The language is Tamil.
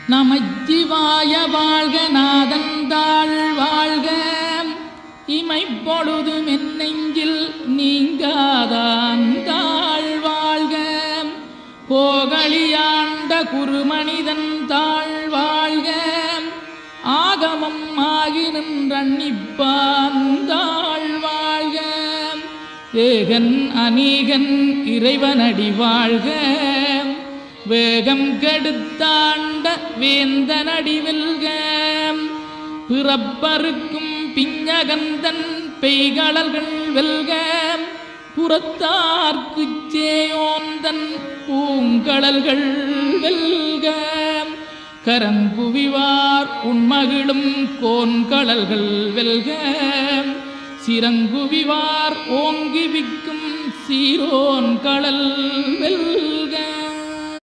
நமச்சிவாய வாழ்க நாதந்தாள் வாழ்க இமைப்பொழுதும் என் நெஞ்சில் நீங்காதாந்தாள் வாழ்க போகலியாண்ட குருமனிதன் தாழ் வாழ்க ஆகமம் ஆகி நின்றன்னிப்பாந்தாள் வாழ்க ஏகன் அநீகன் இறைவனடி வாழ்க வேகம் கெடுத்தாண்ட வேந்தனடி வெல்க பிறப்பருக்கும் பிஞ்சகந்தன் பெய்களல்கள் வெல்க புறத்தார்க்குச் சேயோந்தன் பூங்கடல்கள் வெல்க கரங்குவிவார் உண்மகிழும் கோன்கடல்கள் வெல்க சிறங்குவிவார் ஓங்கி விக்கும் சீரோன் கடல் வெல்க.